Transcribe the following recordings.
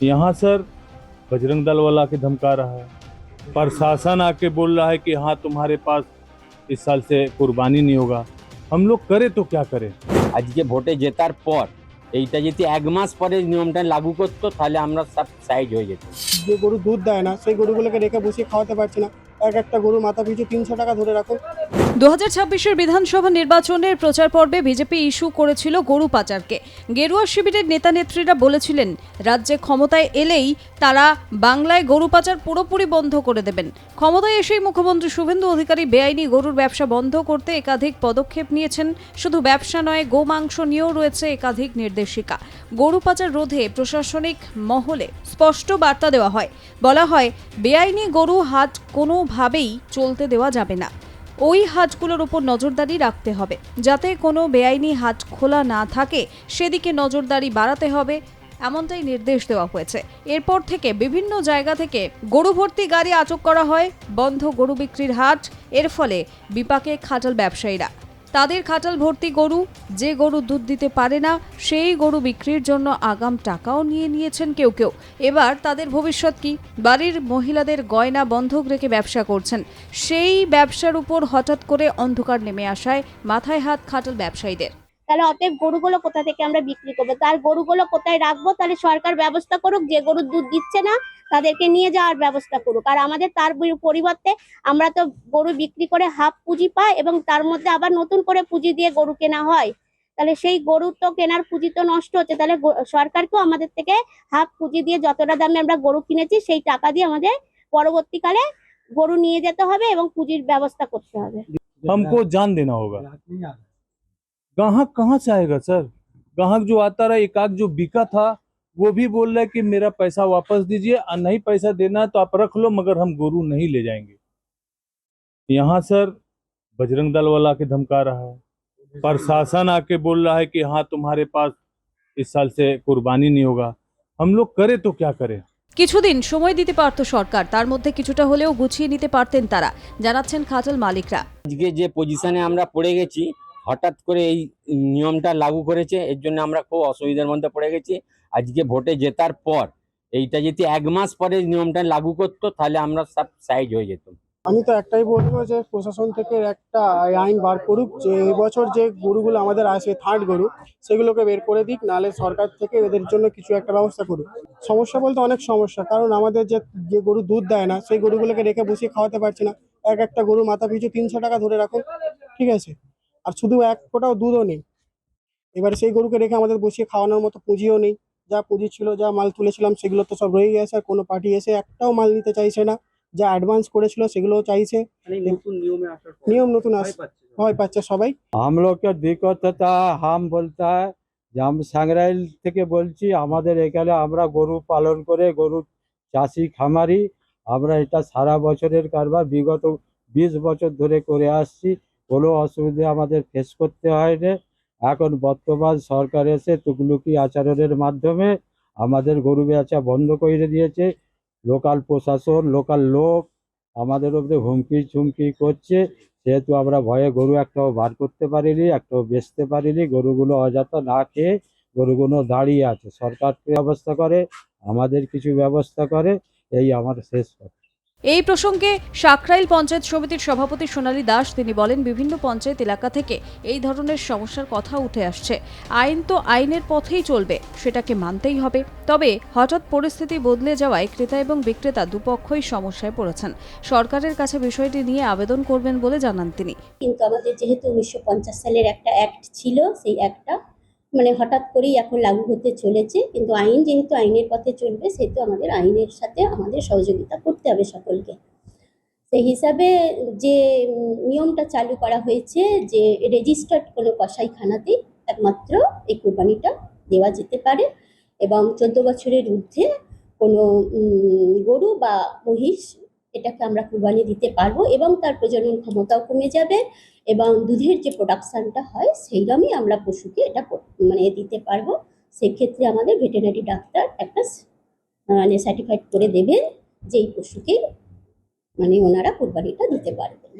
यहाँ सर बजरंग दल वाला के धमका रहा है, प्रशासन आके बोल रहा है कि हाँ तुम्हारे पास इस साल से कुर्बानी नहीं होगा। हम लोग करें तो क्या करें? আজকে ভোটে জেতার পর এইটা যদি এক মাস পরে নিয়মটা লাগু করতো তাহলে আমরা সব সাইড হয়ে যেত। যে গরু দুধ দেয় না সেই গরুগুলোকে রেখে বসিয়ে খাওয়াতে পারছি না। এক একটা গরু মাথা পিছু ৩০০ টাকা ধরে রাখুন। 2026-এর বিধানসভা নির্বাচনের প্রচার পর্বে বিজেপি ইস্যু করেছিল গরু পাচারকে। গেরুয়া শিবিরের নেতা নেত্রীরা বলেছিলেন রাজ্যে ক্ষমতায় এলেই তারা বাংলায় গরু পাচার পুরোপুরি বন্ধ করে দেবেন। ক্ষমতায় এসেই মুখ্যমন্ত্রী শুভেন্দু অধিকারী বেআইনি গরুর ব্যবসা বন্ধ করতে একাধিক পদক্ষেপ নিয়েছেন। শুধু ব্যবসা নয়, গোমাংস নিয়েও রয়েছে একাধিক নির্দেশিকা। গরু পাচার রোধে প্রশাসনিক মহলে স্পষ্ট বার্তা দেওয়া হয়। বলা হয় বেআইনি গরু হাট কোনোভাবেই চলতে দেওয়া যাবে না। ওই হাটগুলোর উপর নজরদারি রাখতে হবে, যাতে কোনো বেআইনি হাট খোলা না থাকে সেদিকে নজরদারি বাড়াতে হবে, এমনটাই নির্দেশ দেওয়া হয়েছে। এরপর থেকে বিভিন্ন জায়গা থেকে গরু ভর্তি গাড়ি আটক করা হয়। বন্ধ গরু বিক্রির হাট, এর ফলে বিপাকে খাটাল ব্যবসায়ীরা। তাদের খাটাল ভর্তি গরু, যে গরু দুধ দিতে পারে না সেই গরু বিক্রির জন্য আগাম টাকাও নিয়ে নিয়েছেন কেউ কেউ। এবার তাদের ভবিষ্যৎ কি? বাড়ির মহিলাদের গয়না বন্ধক রেখে ব্যবসা করছেন। সেই ব্যবসার উপর হঠাৎ করে অন্ধকার নেমে আসায় মাথায় হাত খাটাল ব্যবসায়ীদের। তাহলে অতএব গরুগুলো কোথা থেকে আমরা বিক্রি করবো, তার গরুগুলো কোথায় রাখবো? তাহলে সরকার ব্যবস্থা করুক, যে গরু দুধ দিচ্ছে না তাদেরকে নিয়ে যাওয়ার ব্যবস্থা করুক। আর আমাদের তার পরিবর্তে আমরা তো গরু বিক্রি করে হাফ পুঁজি পাই এবং তার মধ্যে আবার নতুন করে পুঁজি দিয়ে গরু কেনা হয়। তাহলে সেই গরু তো কেনার পুঁজি তো নষ্ট হচ্ছে। তাহলে সরকারকেও আমাদের থেকে হাফ পুঁজি দিয়ে যতটা দামে আমরা গরু কিনেছি সেই টাকা দিয়ে আমাদের পরবর্তীকালে গরু নিয়ে যেতে হবে এবং পুঁজির ব্যবস্থা করতে হবে। हमको जान देना होगा। ग्राहक कहाँ से आएगा सर? ग्राहक जो आता रहा, एक आध जो बिका था वो भी बोल रहा है कि मेरा पैसा वापस दीजिए, और नहीं पैसा देना है तो आप रख लो, मगर हम गोरू नहीं ले जाएंगे। यहाँ सर बजरंग दल वाला के धमका रहा है, प्रशासन आके बोल रहा है कि हाँ तुम्हारे पास इस साल से कुर्बानी नहीं होगा। हम लोग करें तो क्या करें? কিছুদিন সময় দিতে পারত সরকার, তার মধ্যে কিছুটা হলেও গুছিয়ে নিতে পারতেন তারা, জানাচ্ছেন খাটাল মালিকরা। আজকে যে পজিশনে আমরা পড়ে গেছি, হঠাৎ করে এই নিয়মটা লাগু করেছে, এর জন্য আমরা খুব অসুবিধার মধ্যে পড়ে গেছি। আজকে ভোটে জেতার পর এইটা যদি এক মাস পরে নিয়মটা লাগু করতো তাহলে আমরা সব সাইড হয়ে যেতাম। আমি তো একটাই বলবো যে প্রশাসন থেকে একটা আইন বার করুক, যে এবছর যে গরুগুলো আমাদের আসে থার্ড গরু সেগুলোকে বের করে দিক, নাহলে সরকার থেকে এদের জন্য কিছু একটা ব্যবস্থা করুক। সমস্যা বলতে অনেক সমস্যা, কারণ আমাদের যে যে গরু দুধ দেয় না সেই গরুগুলোকে রেখে বসিয়ে খাওয়াতে পারছি না। এক একটা গরু মাথা পিছু ৩০০ টাকা ধরে রাখুন, ঠিক আছে? আর শুধু এক ফোঁটাও দুধও নেই। এবারে সেই গরুকে রেখে আমাদের বসিয়ে খাওয়ানোর মতো পুঁজিও নেই। যা পুঁজি ছিল, যা মাল তুলেছিলাম সেগুলো তো সব রয়ে গেছে, আর কোনো পার্টি এসে একটাও মাল নিতে চাইছে না। যা অ্যাডভান্স করেছিল সেগুলোও চাইছে। নিয়ম নতুন ভয় পাচ্ছে সবাই। हम लोग का दिक्कत होता है, हम बोलता है যে আমি সাংরাইল থেকে বলছি, আমাদের এখানে আমরা গরু পালন করে গরু চাষি খামারি, আমরা এটা সারা বছরের কারবার বিগত 20 বছর ধরে করে আসছি। কোনো অসুবিধা আমাদের ফেস করতে হয়নি। এখন বর্তমান সরকার এসে তুগলুকি আচরণের মাধ্যমে আমাদের গরু বেচা বন্ধ করে দিয়েছে। লোকাল প্রশাসন, লোকাল লোক আমাদের উপরে হুমকি চুমকি করছে, সেহেতু আমরা ভয়ে গরু একটাও বার করতে পারিনি, একটাও বেচতে পারিনি। গরুগুলো অযথা না খেয়ে গরুগুলো দাঁড়িয়ে আছে। সরকার ব্যবস্থা করে, আমাদের কিছু ব্যবস্থা করে, এই আমার শেষ কথা। এই প্রসঙ্গে সাকরাইল পঞ্চায়েত সমিতির সভাপতি সোনালী দাস তিনি বলেন, বিভিন্ন পঞ্চায়েত এলাকা থেকে এই ধরনের সমস্যার কথা উঠে আসছে। আইন তো আইনের পথেই চলবে, সেটাকে মানতেই হবে। তবে হঠাৎ পরিস্থিতি বদলে যাওয়ায় ক্রেতা এবং বিক্রেতা দুপক্ষই সমস্যায় পড়েছেন। সরকারের কাছে বিষয়টি নিয়ে আবেদন করবেন বলে জানান তিনি। কিন্তু আমাদের যেহেতু 1950 সালের একটা অ্যাক্ট ছিল, সেই অ্যাক্টটা মানে হঠাৎ করেই এখন লাগু হতে চলেছে। কিন্তু আইন যেহেতু আইনের পথে চলবে, সেহেতু আমাদের আইনের সাথে আমাদের সহযোগিতা করতে হবে সকলকে। সেই হিসাবে যে নিয়মটা চালু করা হয়েছে যে রেজিস্টার্ড কোনো কসাইখানাতেই একমাত্র এই কোরবানিটা দেওয়া যেতে পারে, এবং 14 বছরের ঊর্ধ্বে কোনো গরু বা মহিষ এটাকে আমরা কোরবানি দিতে পারবো, এবং তার প্রজনন ক্ষমতাও কমে যাবে, এবং দুধের যে প্রোডাকশানটা হয় সেইরকমই আমরা পশুকে এটা মানে দিতে পারবো। সেক্ষেত্রে আমাদের ভেটেরিনারি ডাক্তার একটা মানে সার্টিফাইড করে দেবেন যে এই পশুকে মানে ওনারা কোরবানিটা দিতে পারবেন।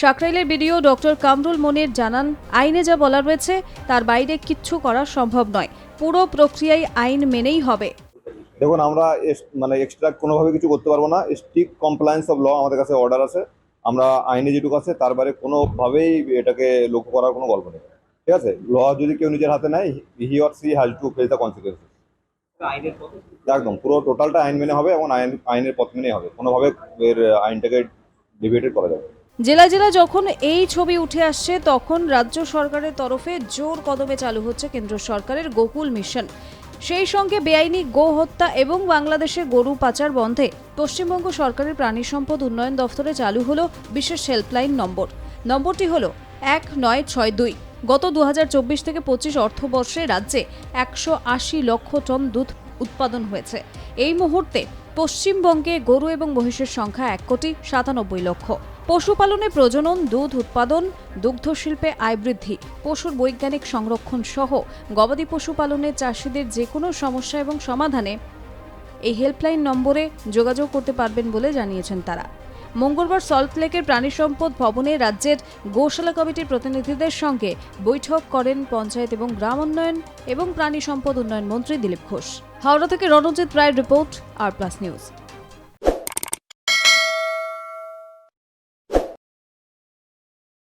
সাকরাইলের বিডিও ডক্টর কামরুল মনির জানান, আইনে যা বলা রয়েছে তার বাইরে কিচ্ছু করা সম্ভব নয়। পুরো প্রক্রিয়ায় আইন মেনেই হবে। দেখুন আমরা মানে এক্সট্রা কোনোভাবে কিছু করতে পারবো না। স্ট্রিক্ট কমপ্লায়েন্স অফ ল আমাদের কাছে অর্ডার আছে। আমরা আইনে যেটুকু আছে তার বাইরে কোনোভাবেই এটাকে লক্ষ্য করার কোনো গল্প নেই। ঠিক আছে, ল যদি কেউ নিজের হাতে নেয়, he or she has to face the consequence. একদম পুরো টোটালটা আইন মেনে হবে এবং আইনের পথ মেনে হবে, কোনোভাবে এর আইনটাকে ডিবেটেড করা যাবে না। জেলায় জেলায় যখন এই ছবি উঠে আসছে, তখন রাজ্য সরকারের তরফে জোর কদমে চালু হচ্ছে কেন্দ্র সরকারের গোকুল মিশন। সেই সঙ্গে বেআইনি গো হত্যা এবং বাংলাদেশে গরু পাচার বন্ধে পশ্চিমবঙ্গ সরকারের প্রাণী সম্পদ উন্নয়ন দফতরে চালু হলো বিশেষ হেল্পলাইন নম্বর। নম্বরটি হলো 1962। গত 2024 থেকে 25 অর্থবর্ষে রাজ্যে 180 লক্ষ টন দুধ উৎপাদন হয়েছে। এই মুহূর্তে পশ্চিমবঙ্গে গরু এবং মহিষের সংখ্যা 1,97,00,000। পশুপালনে প্রজনন, দুধ উৎপাদন, দুগ্ধশিল্পে আয় বৃদ্ধি, পশুর বৈজ্ঞানিক সংরক্ষণ সহ গবাদি পশুপালনে চাষিদের যে কোনো সমস্যা এবং সমাধানে এই হেল্পলাইন নম্বরে যোগাযোগ করতে পারবেন বলে জানিয়েছেন তারা। মঙ্গলবার সল্টলেকের প্রাণী সম্পদ ভবনে রাজ্যের গোশালা কমিটির প্রতিনিধিদের সঙ্গে বৈঠক করেন পঞ্চায়েত এবং গ্রাম উন্নয়ন এবং প্রাণী সম্পদ উন্নয়ন মন্ত্রী দিলীপ ঘোষ। হাওড়া থেকে রণজিৎ রায়ের রিপোর্ট, আর প্লাস নিউজ।